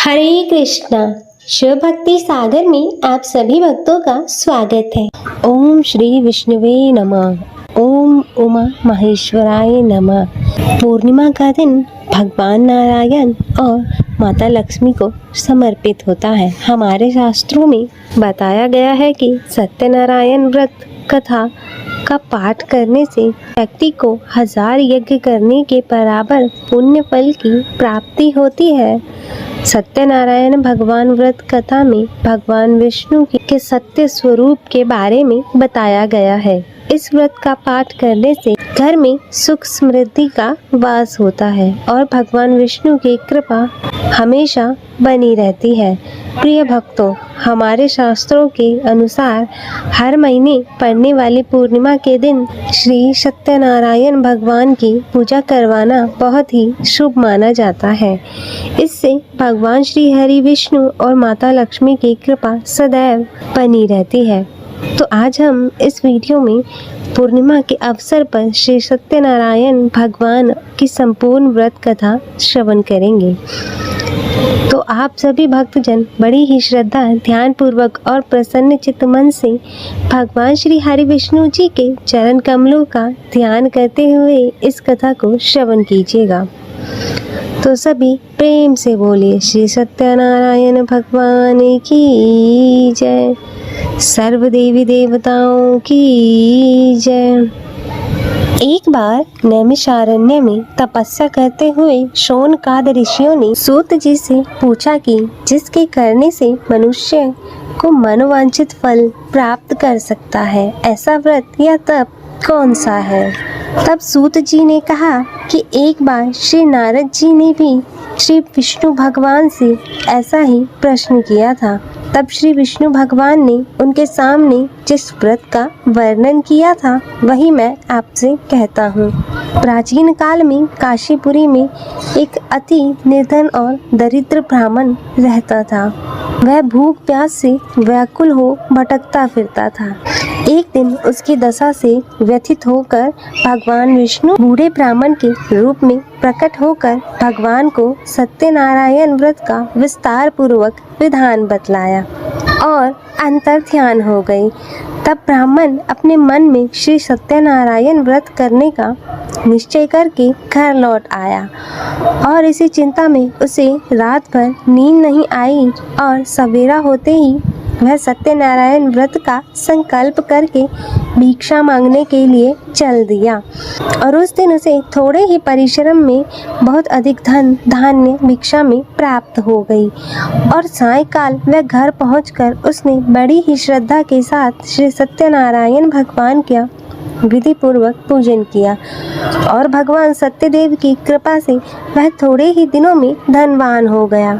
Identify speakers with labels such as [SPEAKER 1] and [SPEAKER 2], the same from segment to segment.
[SPEAKER 1] हरे कृष्णा। शिव भक्ति सागर में आप सभी भक्तों का स्वागत है। ओम श्री विष्णुवे नमः। ओम उमा महेश्वराय नमः। पूर्णिमा का दिन भगवान नारायण और माता लक्ष्मी को समर्पित होता है। हमारे शास्त्रों में बताया गया है कि सत्यनारायण व्रत कथा का पाठ करने से व्यक्ति को 1000 यज्ञ करने के बराबर पुण्य फल की प्राप्ति होती है। सत्यनारायण भगवान व्रत कथा में भगवान विष्णु के सत्य स्वरूप के बारे में बताया गया है। इस व्रत का पाठ करने से घर में सुख समृद्धि का वास होता है और भगवान विष्णु की कृपा हमेशा बनी रहती है। प्रिय भक्तों, हमारे शास्त्रों के अनुसार हर महीने पड़ने वाली पूर्णिमा के दिन श्री सत्यनारायण भगवान की पूजा करवाना बहुत ही शुभ माना जाता है। इससे भगवान श्री हरि विष्णु और माता लक्ष्मी की कृपा सदैव बनी रहती है। तो आज हम इस वीडियो में पूर्णिमा के अवसर पर श्री सत्यनारायण भगवान की संपूर्ण व्रत कथा श्रवण करेंगे। तो आप सभी भक्तजन बड़ी ही श्रद्धा, ध्यान पूर्वक और प्रसन्न चित्त मन से भगवान श्री हरि विष्णु जी के चरण कमलों का ध्यान करते हुए इस कथा को श्रवण कीजिएगा। तो सभी प्रेम से बोलिए श्री सत्यनारायण भगवान की जय। सर्व देवी देवताओं की जय। एक बार नैमिषारण्य में तपस्या करते हुए शौनकाद ऋषियों ने सूत जी से पूछा कि जिसके करने से मनुष्य को मनोवांछित फल प्राप्त कर सकता है, ऐसा व्रत या तप कौन सा है। तब सूत जी ने कहा कि एक बार श्री नारद जी ने भी श्री विष्णु भगवान से ऐसा ही प्रश्न किया था। तब श्री विष्णु भगवान ने उनके सामने जिस व्रत का वर्णन किया था वही मैं आपसे कहता हूँ। प्राचीन काल में काशीपुरी में एक अति निर्धन और दरिद्र ब्राह्मण रहता था। वह भूख प्यास से व्याकुल हो भटकता फिरता था। एक दिन उसकी दशा से व्यथित होकर भगवान विष्णु बूढ़े ब्राह्मण के रूप में प्रकट होकर भगवान को सत्यनारायण व्रत का विस्तार पूर्वक विधान बतलाया और अंतर ध्यान हो गई। तब ब्राह्मण अपने मन में श्री सत्यनारायण व्रत करने का निश्चय करके घर लौट आया और इसी चिंता में उसे रात भर नींद नहीं आई और सवेरा होते ही वह सत्यनारायण व्रत का संकल्प करके भिक्षा मांगने के लिए चल दिया। और उस दिन उसे थोड़े ही परिश्रम में बहुत अधिक धन धान्य भिक्षा में प्राप्त हो गई और सायंकाल वह घर पहुंचकर उसने बड़ी ही श्रद्धा के साथ श्री सत्यनारायण भगवान का विधि पूर्वक पूजन किया और भगवान सत्यदेव की कृपा से वह थोड़े ही दिनों में धनवान हो गया।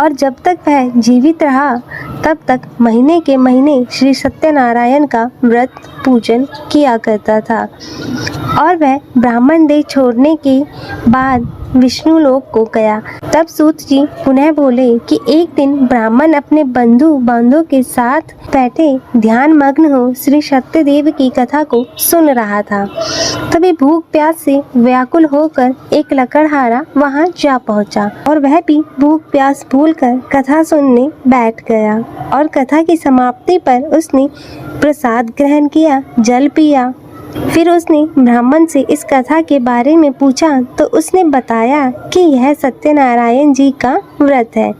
[SPEAKER 1] और जब तक वह जीवित रहा तब तक महीने के महीने श्री सत्यनारायण का व्रत पूजन किया करता था। और वह ब्राह्मण देह छोड़ने के बाद विष्णु लोक को गया। तब सूत जी पुनः बोले कि एक दिन ब्राह्मण अपने बंधु बांधवों के साथ बैठे ध्यान मग्न हो श्री सत्यदेव की कथा को सुन रहा था। तभी भूख प्यास से व्याकुल होकर एक लकड़हारा वहां जा पहुंचा और वह भी भूख प्यास भूलकर कथा सुनने बैठ गया। और कथा की समाप्ति पर उसने प्रसाद ग्रहण किया, जल पिया। फिर उसने ब्राह्मण से इस कथा के बारे में पूछा तो उसने बताया कि यह सत्यनारायण जी का व्रत है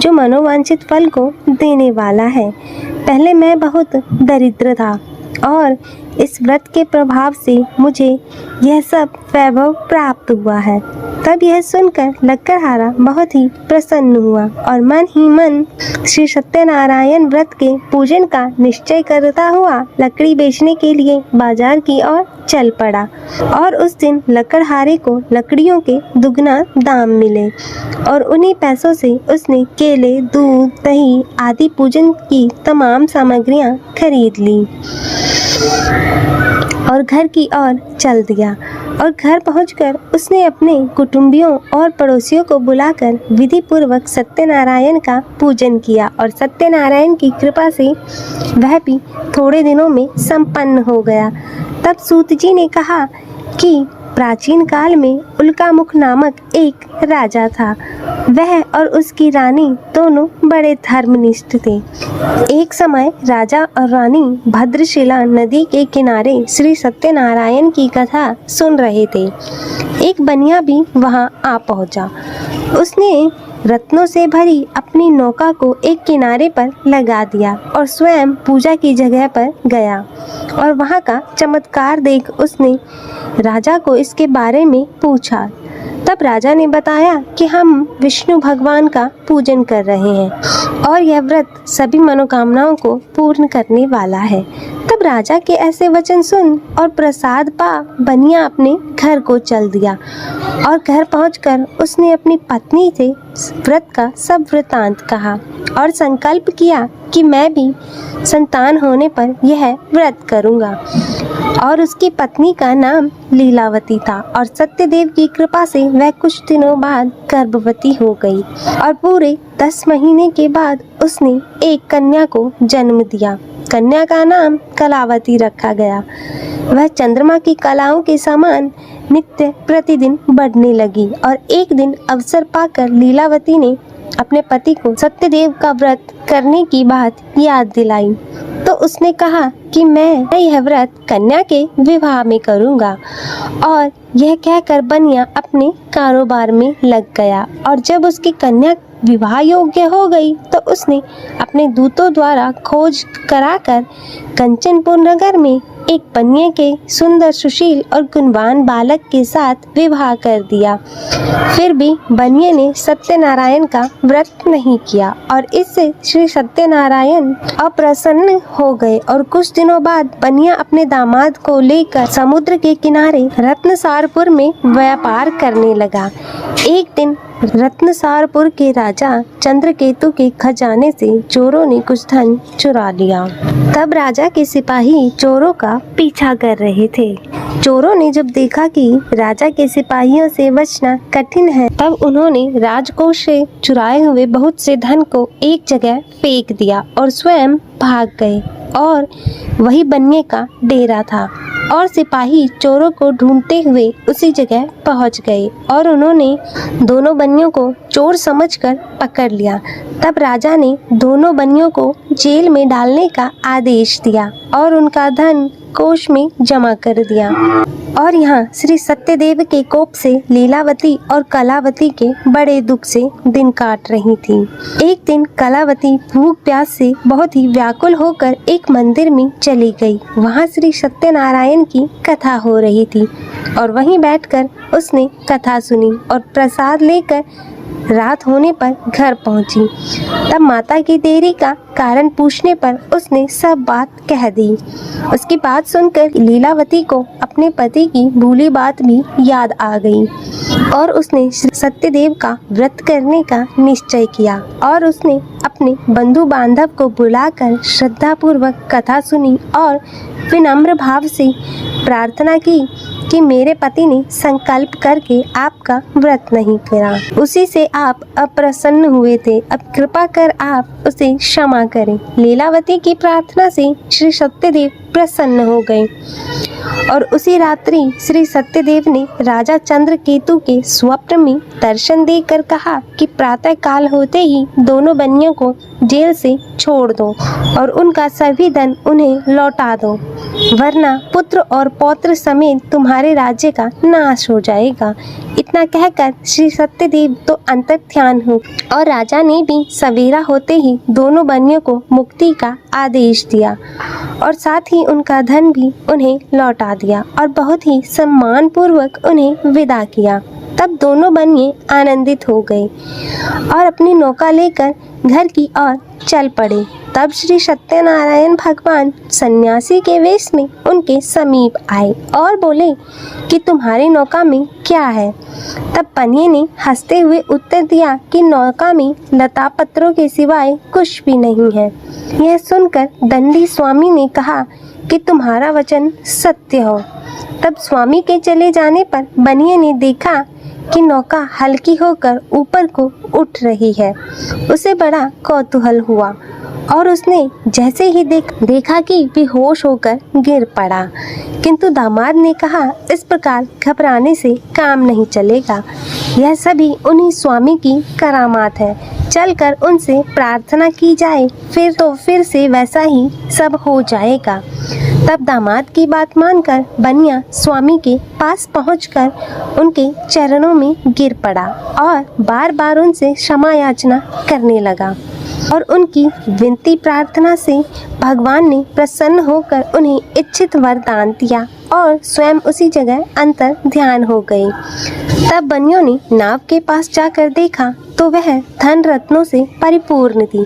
[SPEAKER 1] जो मनोवांछित फल को देने वाला है। पहले मैं बहुत दरिद्र था और इस व्रत के प्रभाव से मुझे यह सब वैभव प्राप्त हुआ है। तब यह सुनकर लकड़हारा बहुत ही प्रसन्न हुआ और मन ही मन श्री सत्यनारायण व्रत के पूजन का निश्चय करता हुआ लकड़ी बेचने के लिए बाजार की ओर चल पड़ा। और उस दिन लकड़हारे को लकड़ियों के दुगना दाम मिले और उन्हीं पैसों से उसने केले, दूध, दही आदि पूजन की तमाम सामग्रियां खरीद ली और घर की ओर चल दिया। और घर पहुंचकर उसने अपने कुटुंबियों और पड़ोसियों को बुलाकर विधि पूर्वक सत्यनारायण का पूजन किया और सत्यनारायण की कृपा से वह भी थोड़े दिनों में संपन्न हो गया। तब सूत जी ने कहा कि प्राचीन काल में उल्कामुख नामक एक राजा था। वह और उसकी रानी दोनों बड़े धर्मनिष्ठ थे। एक समय राजा और रानी भद्रशिला नदी के किनारे श्री सत्यनारायण की कथा सुन रहे थे। एक बनिया भी वहां आ पहुंचा। उसने रत्नों से भरी अपनी नौका को एक किनारे पर लगा दिया और स्वयं पूजा की जगह पर गया और वहां का चमत्कार देख उसने राजा को इसके बारे में पूछा। तब राजा ने बताया कि हम विष्णु भगवान का पूजन कर रहे हैं और यह व्रत सभी मनोकामनाओं को पूर्ण करने वाला है। तब राजा के ऐसे वचन सुन और प्रसाद पा बनिया अपने घर को चल दिया और घर पहुंचकर उसने अपनी पत्नी से व्रत का सब वृतांत कहा और संकल्प किया कि मैं भी संतान होने पर यह व्रत करूंगा। और उसकी पत्नी का नाम लीलावती था और सत्यदेव की कृपा से वह कुछ दिनों बाद गर्भवती हो गई और पूरे 10 महीने के बाद उसने एक कन्या को जन्म दिया। कन्या का नाम कलावती रखा गया। वह चंद्रमा की कलाओं के समान नित्य प्रतिदिन बढ़ने लगी और एक दिन अवसर पाकर लीलावती ने अपने पति को सत्यदेव का व्रत करने की बात याद दिलाई। तो उसने कहा कि मैं यह व्रत कन्या के विवाह में करूंगा। और यह कहकर बनिया अपने कारोबार में लग गया और जब उसकी कन्या विवाह योग्य हो गई तो उसने अपने दूतों द्वारा खोज कराकर कंचनपुर नगर में एक बनिए के सुंदर सुशील और गुणवान बालक के साथ विवाह कर दिया। फिर भी बनिए ने सत्यनारायण का व्रत नहीं किया और इससे श्री सत्यनारायण अप्रसन्न हो गए और कुछ दिनों बाद बनिया अपने दामाद को लेकर समुद्र के किनारे रत्नसारपुर में व्यापार करने लगा। एक दिन रत्नसारपुर के राजा चंद्रकेतु के खजाने से चोरों ने कुछ धन चुरा लिया। तब राजा के सिपाही चोरों का पीछा कर रहे थे। चोरों ने जब देखा कि राजा के सिपाहियों से बचना कठिन है तब उन्होंने राजकोष से चुराए हुए बहुत से धन को एक जगह फेंक दिया और स्वयं भाग गए और वही बनिए का डेरा था और सिपाही चोरों को ढूंढते हुए उसी जगह पहुंच गए और उन्होंने दोनों बनियों को चोर समझकर पकड़ लिया। तब राजा ने दोनों बनियों को जेल में डालने का आदेश दिया और उनका धन कोष में जमा कर दिया। और यहाँ श्री सत्यदेव के कोप से लीलावती और कलावती के बड़े दुख से दिन काट रही थी। एक दिन कलावती भूख प्यास से बहुत ही व्याकुल होकर एक मंदिर में चली गई। वहाँ श्री सत्यनारायण की कथा हो रही थी और वहीं बैठकर उसने कथा सुनी और प्रसाद लेकर रात होने पर घर पहुंची। तब माता की देरी का कारण पूछने पर उसने सब बात कह दी। उसकी बात सुनकर लीलावती को अपने पति की भूली बात भी याद आ गई और उसने सत्यदेव का व्रत करने का निश्चय किया और उसने अपने बंधु बांधव को बुलाकर श्रद्धापूर्वक कथा सुनी और विनम्र भाव से प्रार्थना की कि मेरे पति ने संकल्प करके आपका व्रत नहीं करा, उसी से आप अप्रसन्न हुए थे, अब कृपा कर आप उसे क्षमा करें। लीलावती की प्रार्थना से श्री सत्यदेव प्रसन्न हो गए और उसी रात्रि श्री सत्यदेव ने राजा चंद्रकेतु के स्वप्न में दर्शन देकर कहा कि प्रातः काल होते ही दोनों बनियों को जेल से छोड़ दो और उनका सभी धन उन्हें लौटा दो, वरना पुत्र और पौत्र समेत तुम्हारे राज्य का नाश हो जाएगा। इतना कहकर श्री सत्यदेव तो अंतर्ध्यान हो और राजा ने भी सवेरा होते ही दोनों बनियों को मुक्ति का आदेश दिया और साथ ही उनका धन भी उन्हें लौटा दिया और बहुत ही सम्मान पूर्वक उन्हें विदा किया। तब दोनों बनिए आनंदित हो गए और अपनी नौका लेकर घर की ओर चल पड़े। तब श्री सत्यनारायण भगवान सन्यासी के वेश में उनके समीप आए और बोले कि तुम्हारी नौका में क्या है। तब बनिए ने हंसते हुए उत्तर दिया कि नौका में लता पत्रों के सिवाय कुछ भी नहीं है। यह सुनकर दंडी स्वामी ने कहा कि तुम्हारा वचन सत्य हो। तब स्वामी के चले जाने पर बनिए ने देखा कि नौका हल्की होकर ऊपर को उठ रही है। उसे बड़ा कौतूहल हुआ और उसने जैसे ही देखा कि बेहोश होकर गिर पड़ा। किंतु दामाद ने कहा, इस प्रकार घबराने से काम नहीं चलेगा, यह सभी उन्हीं स्वामी की करामात है, चलकर उनसे प्रार्थना की जाए, फिर से वैसा ही सब हो जाएगा। तब दामाद की बात मानकर बनिया स्वामी के पास पहुंचकर उनके चरणों में गिर पड़ा और बार बार उनसे क्षमा याचना करने लगा और उनकी विनती प्रार्थना से भगवान ने प्रसन्न होकर उन्हें इच्छित वरदान दिया और स्वयं उसी जगह अंतर ध्यान हो गए। तब बनियों ने नाव के पास जाकर देखा तो वह धन रत्नों से परिपूर्ण थी।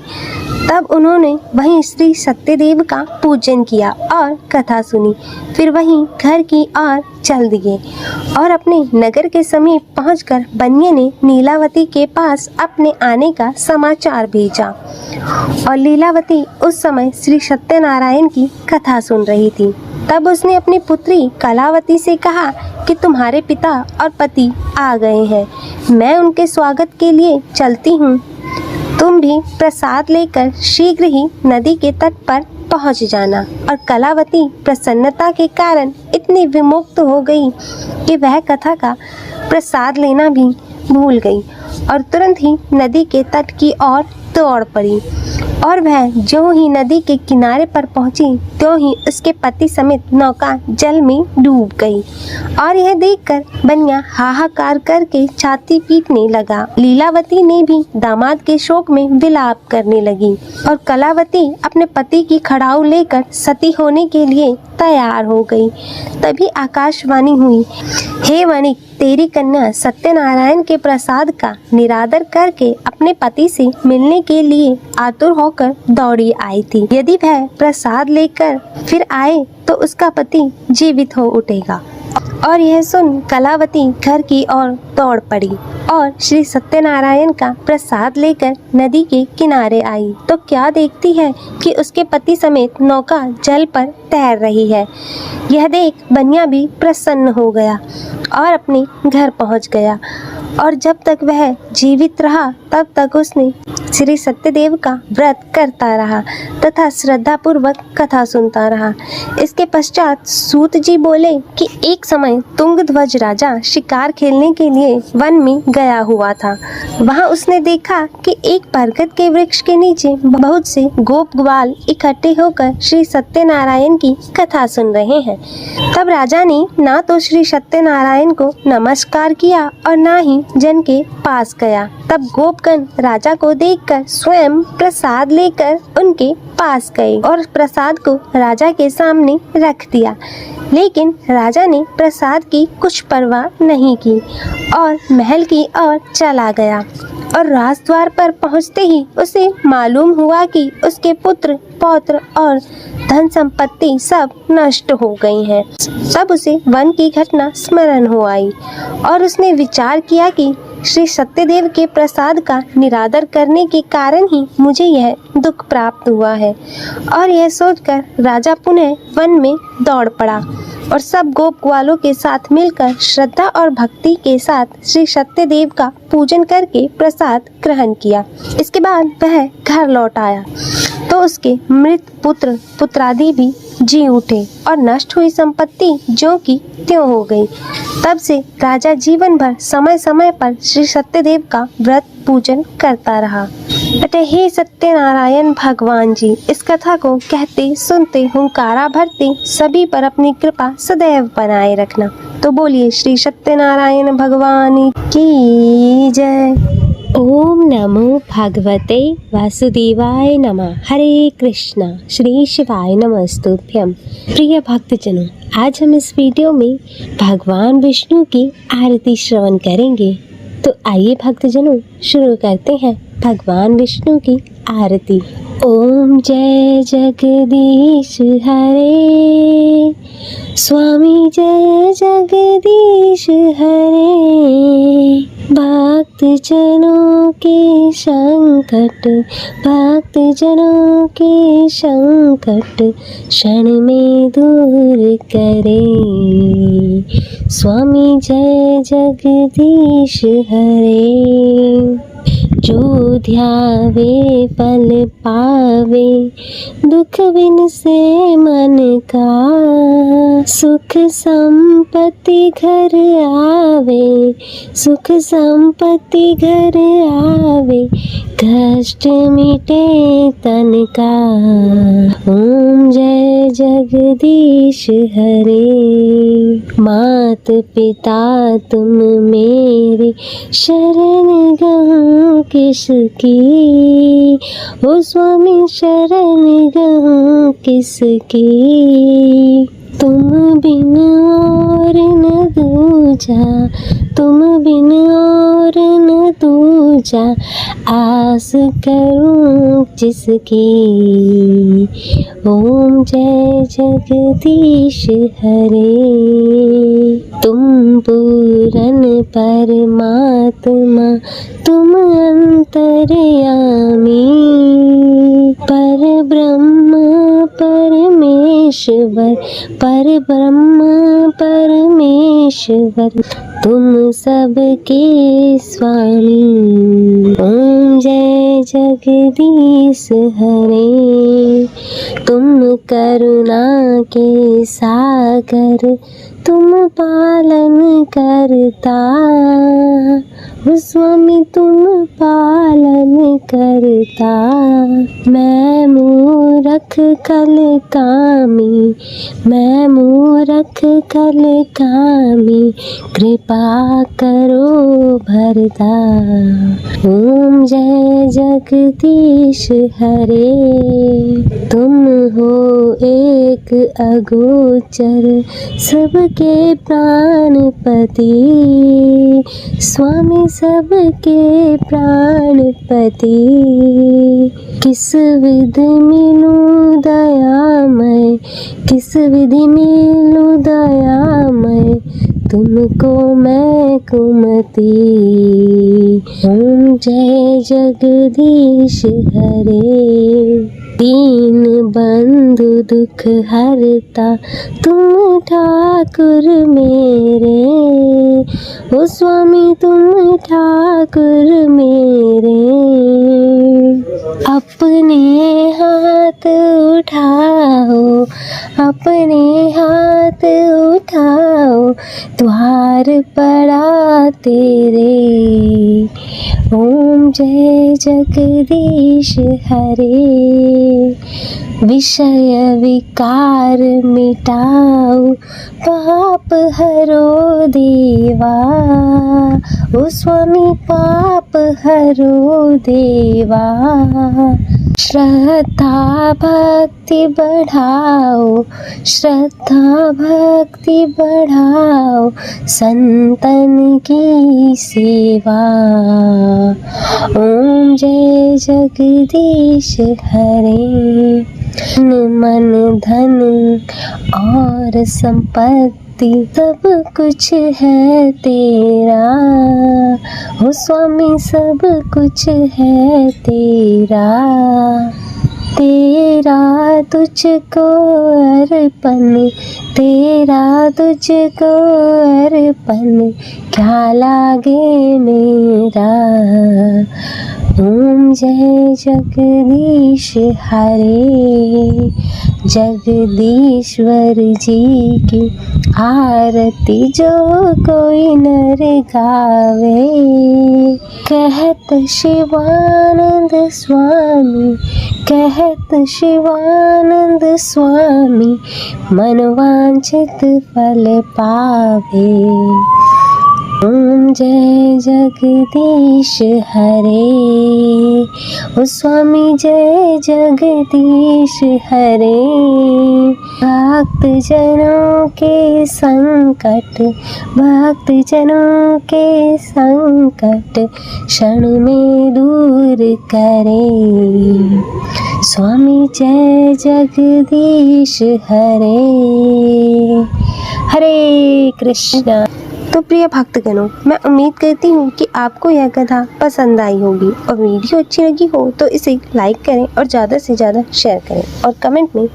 [SPEAKER 1] तब उन्होंने वहीं श्री सत्यदेव का पूजन किया और कथा सुनी। फिर वहीं घर की ओर चल दिए और अपने नगर के समीप पहुंचकर बनिए ने लीलावती के पास अपने आने का समाचार भेजा और लीलावती उस समय श्री सत्यनारायण की कथा सुन रही थी। तब उसने अपनी पुत्री कलावती से कहा कि तुम्हारे पिता और पति आ गए हैं, मैं उनके स्वागत के लिए चलती हूँ। तुम भी प्रसाद लेकर शीघ्र ही नदी के तट पर पहुँच जाना। और कलावती प्रसन्नता के कारण इतनी विमुक्त हो गई कि वह कथा का प्रसाद लेना भी भूल गई और तुरंत ही नदी के तट की ओर दौड़ पड़ी। और वह जो ही नदी के किनारे पर पहुंची त्यों ही उसके पति समेत नौका जल में डूब गई। और यह देखकर बनिया हाहाकार करके छाती पीटने लगा। लीलावती ने भी दामाद के शोक में विलाप करने लगी और कलावती अपने पति की खड़ाऊ लेकर सती होने के लिए तैयार हो गई। तभी आकाशवाणी हुई, हे वणिक, तेरी कन्या सत्यनारायण के प्रसाद का निरादर करके अपने पति से मिलने के लिए आतुर होकर दौड़ी आई थी। यदि वह प्रसाद लेकर फिर आए तो उसका पति जीवित हो उठेगा। और यह सुन कलावती घर की ओर दौड़ पड़ी और श्री सत्यनारायण का प्रसाद लेकर नदी के किनारे आई तो क्या देखती है कि उसके पति समेत नौका जल पर तैर रही है। यह देख बनिया भी प्रसन्न हो गया और अपने घर पहुंच गया। और जब तक वह जीवित रहा तब तक उसने श्री सत्यदेव का व्रत करता रहा तथा श्रद्धा पूर्वक कथा सुनता रहा। इसके पश्चात सूत जी बोले कि एक समय तुंगध्वज राजा शिकार खेलने के लिए वन में गया हुआ था। वहां उसने देखा कि एक बरगद के वृक्ष के नीचे बहुत से गोप ग्वाल इकट्ठे होकर श्री सत्यनारायण की कथा सुन रहे हैं। तब राजा ने ना तो श्री सत्यनारायण को नमस्कार किया और ना ही जन के पास गया। तब गोपगण राजा को देखकर स्वयं प्रसाद लेकर उनके पास गए और प्रसाद को राजा के सामने रख दिया। लेकिन राजा ने प्रसाद की कुछ परवाह नहीं की और महल की ओर चला गया। और राजद्वार पर पहुंचते ही उसे मालूम हुआ कि उसके पुत्र पौत्र और धन संपत्ति सब नष्ट हो गई हैं। तब उसे वन की घटना स्मरण हो आई और उसने विचार किया कि श्री सत्यदेव के प्रसाद का निरादर करने के कारण ही मुझे यह दुख प्राप्त हुआ है। और यह सोचकर राजा पुनः वन में दौड़ पड़ा और सब गोप ग्वालों के साथ मिलकर श्रद्धा और भक्ति के साथ श्री सत्यदेव का पूजन करके प्रसाद ग्रहण किया। इसके बाद वह घर लौट आया तो उसके मृत पुत्र पुत्रादि भी जी उठे और नष्ट हुई संपत्ति ज्यों की त्यों हो गई। तब से राजा जीवन भर समय समय पर श्री सत्यदेव का व्रत पूजन करता रहा। अतः हे सत्यनारायण भगवान जी, इस कथा को कहते सुनते हुंकारा भरते सभी पर अपनी कृपा सदैव बनाए रखना। तो बोलिए श्री सत्यनारायण भगवान की जय। ओम नमो भगवते वासुदेवाय नमः। हरे कृष्णा, श्री शिवाय नमस्तुभ्यं। प्रिय भक्तजनों, आज हम इस वीडियो में भगवान विष्णु की आरती श्रवण करेंगे। तो आइए भक्तजनों शुरू करते हैं भगवान विष्णु की आरती। ओम जय जगदीश हरे, स्वामी जय जगदीश हरे। भक्त जनों के संकट, भक्त जनों के संकट क्षण में दूर करे। स्वामी जय जगदीश हरे। जो ध्यावे पल पावे, दुख बिन से मन का, सुख संपत्ति घर आवे, सुख संपत्ति घर आवे, कष्ट मिटे तन का। ओम जय जगदीश हरे। मात पिता तुम मेरे, शरण गहूँ किसकी, ओ स्वामी शरण गहूँ किसकी। तुम बिन और न दूजा, तुम बिन और न दूजा, आस करूं जिसकी। ओम जय जगदीश हरे। तुम पूरन परमात्मा, तुम अंतर्यामी, पर ब्रह्म परमेश्वर, पर ब्रह्म परमेश्वर, तुम सबके स्वामी। ओम जय जगदीश हरे। तुम करुणा के सागर, तुम पालन करता, स्वामी तुम पालन करता। मैं मूरख कल कामी, मैं मूरख कल कामी, कृपा करो भरता। ओम जय जगदीश हरे। तुम हो एक अगोचर, सबके प्राणपति, स्वामी सबके प्राणपति। किस विधि मिलूं दयामय, किस विधि मिलूं दयामय, तुमको मैं कुमति। ओम जय जगदीश हरे। दीन बंधु दुख हरता, तुम ठाकुर मेरे, ओ स्वामी तुम ठाकुर मेरे। अपने हाथ उठाओ, अपने हाथ उठाओ, द्वार पड़ा तेरे। ओम जय जगदीश हरे। विषय विकार मिटाओ, पाप हरो देवा, ओ स्वामी पाप हरो देवा। श्रद्धा भक्ति बढ़ाओ, श्रद्धा भक्ति बढ़ाओ, संतन की सेवा। ओम जय जगदीश हरे। मन धन और संपत्ति सब कुछ है तेरा, ओ स्वामी सब कुछ है तेरा। तेरा तुझको अर्पण, तेरा तुझको अर्पण, क्या लागे मेरा। ओम जय जगदीश हरे। जगदीश्वर जी की आरती जो कोई नर गावे, कहत शिवानंद स्वामी, कहत शिवानंद स्वामी, मनवांछित फल पावे। ओम जय जगदीश हरे। ओ स्वामी जय जगदीश हरे। भक्त जनों के संकट, भक्त जनों के संकट क्षण में दूर करे। स्वामी जय जगदीश हरे। हरे कृष्णा। तो प्रिय भक्तगणों, मैं उम्मीद करती हूँ कि आपको यह कथा पसंद आई होगी और वीडियो अच्छी लगी हो तो इसे लाइक करें और ज़्यादा से ज़्यादा शेयर करें और कमेंट में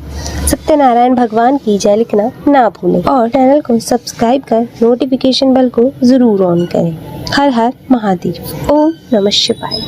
[SPEAKER 1] सत्यनारायण भगवान की जय लिखना ना भूलें और चैनल को सब्सक्राइब कर नोटिफिकेशन बेल को ज़रूर ऑन करें। हर हर महादेव। ओम नमः शिवाय।